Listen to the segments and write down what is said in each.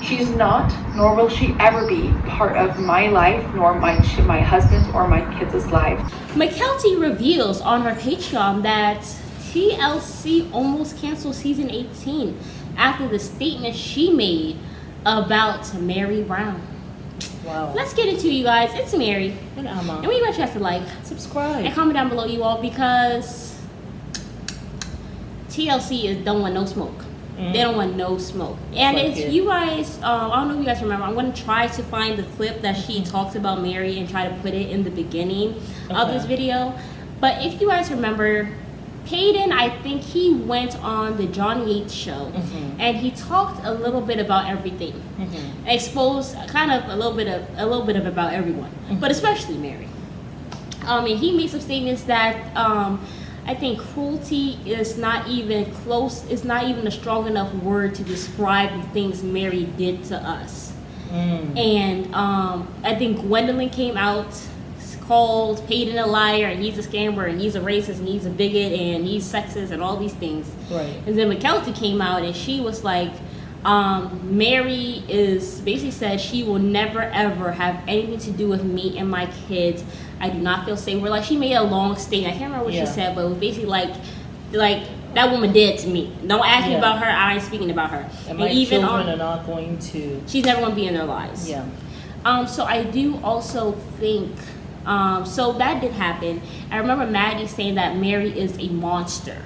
She's not, nor will she ever be, part of my life, nor my husband's or my kids' life. Mykelti reveals on her Patreon that TLC almost canceled season 18 after the statement she made about Meri Brown. Wow. Let's get into it, you guys. It's Meri. And Emma. And we want you guys to like, subscribe, and comment down below, you all, because TLC don't want no smoke. They don't want no smoke. And if you guys, I don't know if you guys remember, I'm going to try to find the clip that she talks about Meri and try to put it in the beginning of this video. But if you guys remember, Peyton, I think he went on the Johnny Yates show and he talked a little bit about everything, exposed kind of a little bit of about everyone, but especially Meri. And he made some statements that I think cruelty is not even close. It's not even a strong enough word to describe the things Meri did to us. And I think Gwendolyn came out, called Peyton a liar, and he's a scammer, and he's a racist, and he's a bigot, and he's sexist, and all these things. Right. And then Mykelti came out, and she was like, Meri is basically said she will never ever have anything to do with me and my kids. I do not feel safe. We're like, she made a long statement. I can't remember what she said, but it was basically like that woman dead to me. Don't ask me about her. I ain't speaking about her. And my even children are not going to. She's never going to be in their lives. Yeah. So I do also think. So that did happen. I remember Maddie saying that Meri is a monster.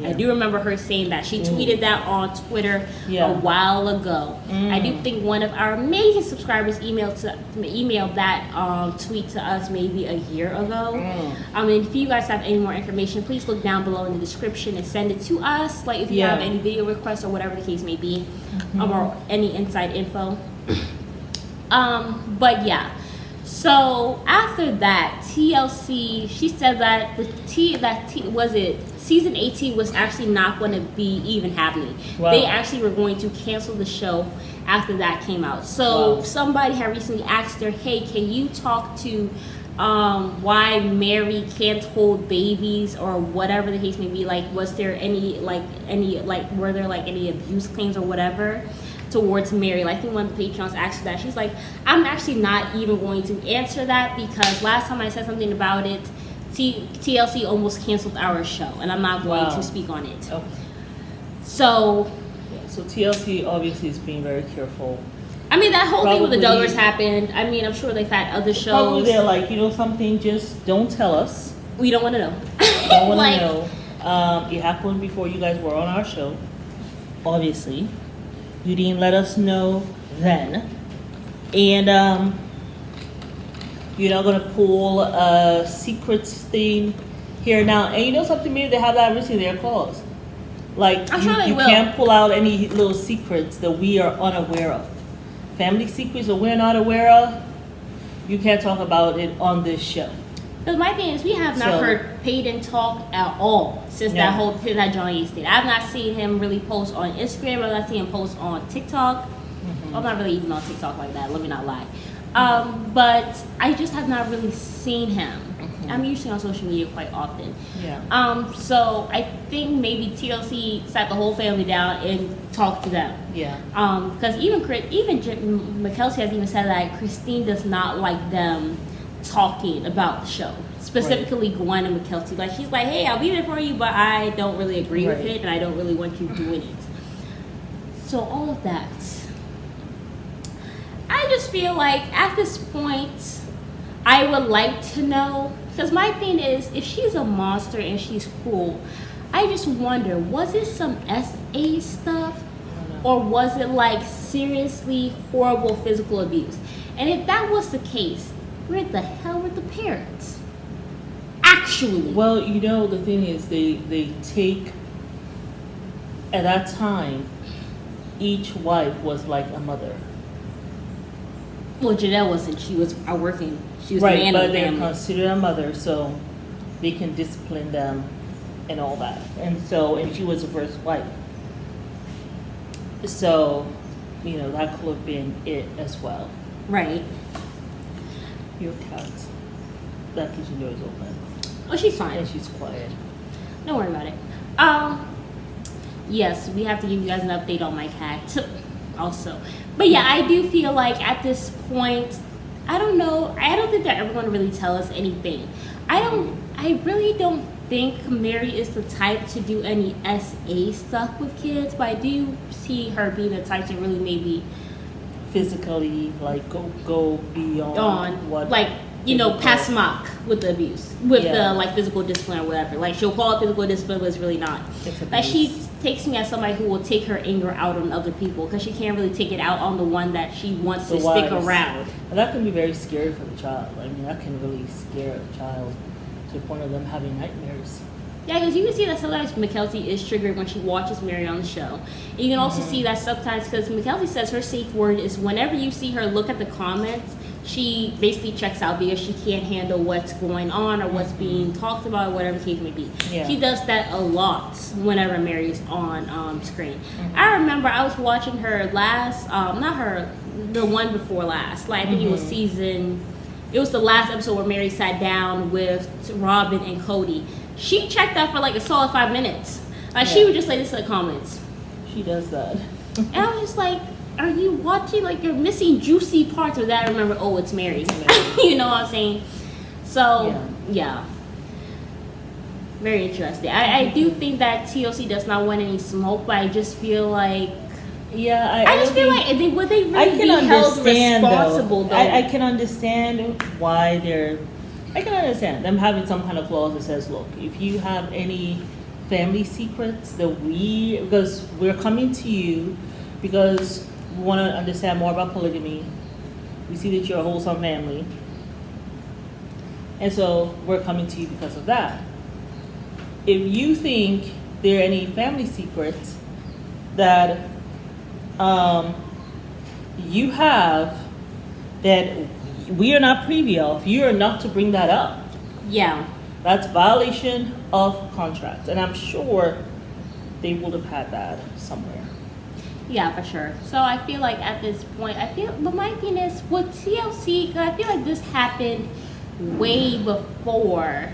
I do remember her saying that. She tweeted that on Twitter a while ago. I do think one of our amazing subscribers emailed that tweet to us maybe a year ago. And if you guys have any more information, please look down below in the description and send it to us. Like if you have any video requests or whatever the case may be, or any inside info. But yeah. So after that, TLC, she said that season 18 was actually not going to be even happening. Wow. They actually were going to cancel the show after that came out. So somebody had recently asked her, hey, can you talk to why Meri can't hold babies or whatever the case may be? Like, was there were there any abuse claims or whatever towards Meri? Like, I think one of the Patreons asked her that. She's like, I'm actually not even going to answer that because last time I said something about it, TLC almost canceled our show, and I'm not going to speak on it. So TLC obviously is being very careful. I mean, that whole thing with the Duggars happened. I mean, I'm sure they've had other shows. Probably they're like, something, just don't tell us. We don't want to know. Don't want to know. It happened before you guys were on our show. Obviously. You didn't let us know then. And you're not going to pull a secrets thing here now. And you know something, maybe they have that written in their clause. Like, I'm sure they will. Can't pull out any little secrets that we are unaware of. Family secrets that we're not aware of, you can't talk about it on this show. Because my thing is, we have not heard Peyton talk at all since that Johnny Yates thing. I've not seen him really post on Instagram. I've not seen him post on TikTok. I'm not really even on TikTok like that. Let me not lie. But I just have not really seen him. I'm usually on social media quite often. Yeah. So I think maybe TLC sat the whole family down and talked to them. Yeah. Because even Mykelti has even said that Christine does not like them talking about the show, specifically Gwen and Mykelti. Like, she's like, hey, I'll be there for you, but I don't really agree with it, and I don't really want you doing it. So all of that, I just feel like at this point, I would like to know, because my thing is, if she's a monster and she's cruel, I just wonder, was it some SA stuff, or was it like seriously horrible physical abuse? And if that was the case, where the hell were the parents? Actually. Well, the thing is, they take, at that time, each wife was like a mother. Well, Janelle wasn't. She was working. She was right, man but of the they're family. considered a mother, so they can discipline them and all that. And she was the first wife. So, that could have been it as well. Right. Your cat. That kitchen door is open. Oh, she's fine. And she's quiet. Don't worry about it. Yes, we have to give you guys an update on my cat. also. But yeah, I do feel like at this point, I don't know. I don't think they're ever going to really tell us anything. I really don't think Meri is the type to do any SA stuff with kids, but I do see her being the type to really maybe physically, like, go beyond what, like, you know, pass mock with the abuse, with the like physical discipline or whatever. Like, she'll call it physical discipline, but it's really not. Like, she takes me as somebody who will take her anger out on other people because she can't really take it out on the one that she wants to stick around. And that can be very scary for the child. I mean, that can really scare a child to the point of them having nightmares. Yeah, because you can see that sometimes Mykelti is triggered when she watches Meri on the show. And you can also see that sometimes, because Mykelti says her safe word is whenever you see her look at the comments, she basically checks out because she can't handle what's going on or what's being talked about or whatever the case may be. Yeah. She does that a lot whenever Meri is on screen. I remember I was watching her last, the one before last. Like, I think it was the last episode where Meri sat down with Robin and Cody. She checked out for like a solid 5 minutes. She would just say this in the comments. She does that. And I was just like, are you watching? Like, you're missing juicy parts of that. I remember, oh, it's Meri. You know what I'm saying? So, yeah. Very interesting. I do think that TLC does not want any smoke, but I just feel like... Yeah, I just feel like, would they really be held responsible, though? I can understand why they're... I can understand them having some kind of clause that says, look, if you have any family secrets because we're coming to you because we want to understand more about polygamy. We see that you're a wholesome family. And so we're coming to you because of that. If you think there are any family secrets that you have that we are not privy of, you are not to bring that up. Yeah. That's violation of contract. And I'm sure they would have had that somewhere. Yeah, for sure. So I feel like at this point, but my thing is, with TLC, because I feel like this happened way before.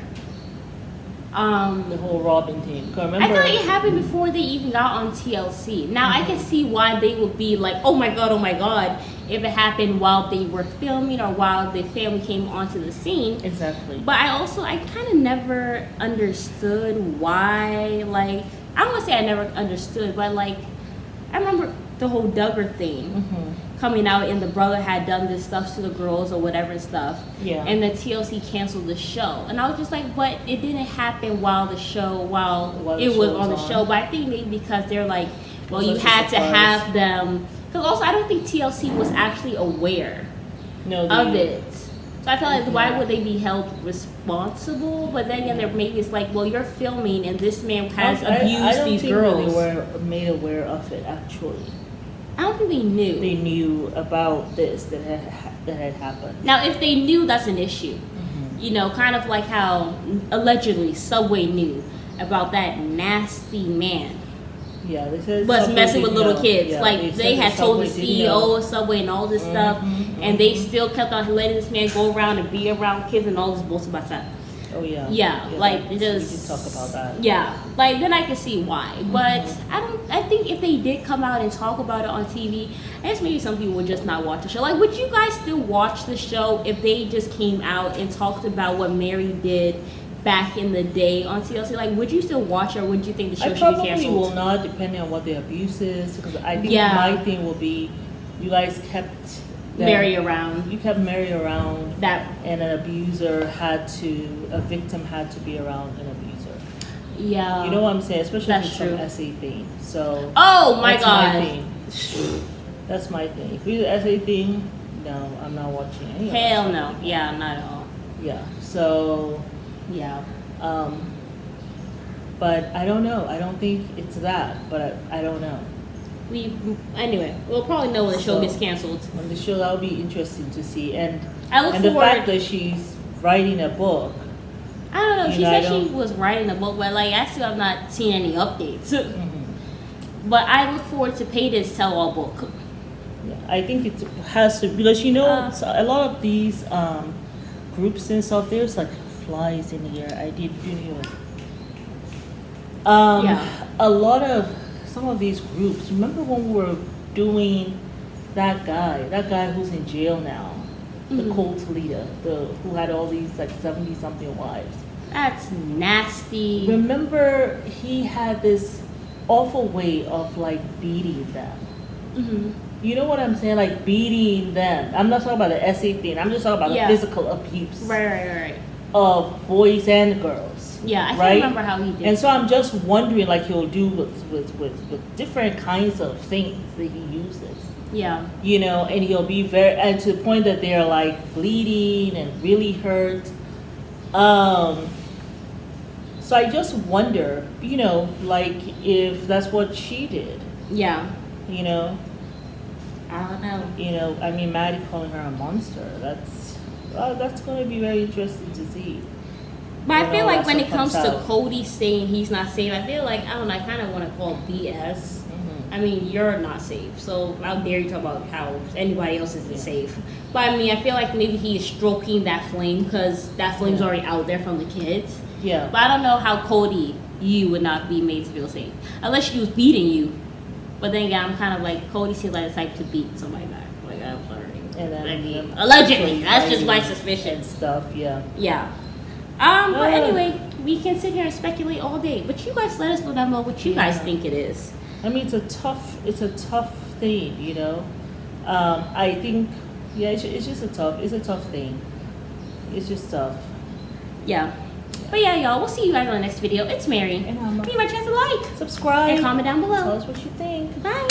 The whole Robin thing. Remember, I feel like it happened before they even got on TLC. Now I can see why they would be like, oh my god, if it happened while they were filming or while the family came onto the scene. Exactly. But I kind of never understood why, like, I don't want to say I never understood, but like, I remember the whole Duggar thing coming out and the brother had done this stuff to the girls or whatever stuff. Yeah. And the TLC canceled the show. And I was just like, but it didn't happen while it was on the show. But I think maybe because they're like, well, you had to have them. Because also I don't think TLC was actually aware of it. So I feel like why would they be held responsible? But then again, maybe it's like, well, you're filming and this man has abused these girls. I don't think they were made aware of it, actually. I don't think they knew. They knew about this that had happened. Now, if they knew, that's an issue. You know, kind of like how allegedly Subway knew about that nasty man. Yeah, they said was messing with little kids. Yeah, like they had told the CEO of Subway and all this stuff, and they still kept on letting this man go around and be around kids and all this bullshit about that. Oh yeah. Yeah, like just we can talk about that. Yeah, like then I can see why, but I think if they did come out and talk about it on TV, I guess maybe some people would just not watch the show. Like, would you guys still watch the show if they just came out and talked about what Meri did back in the day on TLC? Like, would you still watch it, or would you think the show should be canceled? I probably will not, depending on what the abuse is, because I think my thing will be, you guys kept Meri around. You kept Meri around. That and a victim had to be around an abuser. Yeah. You know what I'm saying? Especially that's if true. it's some SA thing. So. Oh my God. My thing. That's my thing. If it's an SA thing, no, I'm not watching any. Hell no. Yeah, not at all. Yeah. So. Yeah. But I don't know. I don't think it's that. But I don't know. Anyway, we'll probably know when the show gets canceled. When the show, that'll be interesting to see. And the fact that she's writing a book. I don't know. She said she was writing a book, but like I still have not seen any updates. But I look forward to Payton's tell-all book. Yeah, I think it has to, because a lot of these groups and stuff, there's like flies in here. I did video. A lot of some of these groups. Remember when we were doing that guy who's in jail now, the cult leader, who had all these like 70-something wives. That's nasty. Remember, he had this awful way of like beating them. You know what I'm saying? Like beating them. I'm not talking about the essay thing. I'm just talking about the physical abuse. Right. Of boys and girls. Yeah, I right? can't remember how he did. And so I'm just wondering, like he'll do with different kinds of things that he uses. Yeah. You know, and he'll be and to the point that they're like bleeding and really hurt. So I just wonder, you know, like if that's what she did. Yeah. You know. I don't know. You know, I mean, Maddie calling her a monster. That's going to be very interesting to see. But I feel like when it comes to Cody saying he's not safe, I feel like, I don't know, I kind of want to call BS. I mean, you're not safe, so how dare you talk about how anybody else isn't safe. But I mean, I feel like maybe he is stroking that flame because that flame's already out there from the kids. Yeah. But I don't know how Cody, you would not be made to feel safe. Unless she was beating you. But then again, I'm kind of like, Cody seems like the type to beat somebody back. Like, I'm sorry. And then, I mean, allegedly. That's just my suspicion. And stuff, yeah. Yeah. But anyway, we can sit here and speculate all day. But you guys let us know down below what you guys think it is. I mean, it's a tough thing, you know. I think, it's just a tough thing. It's just tough. Yeah. But yeah, y'all, we'll see you guys on the next video. It's Mary. And I'm Be my chance to like, subscribe, and comment down below. Tell us what you think. Bye.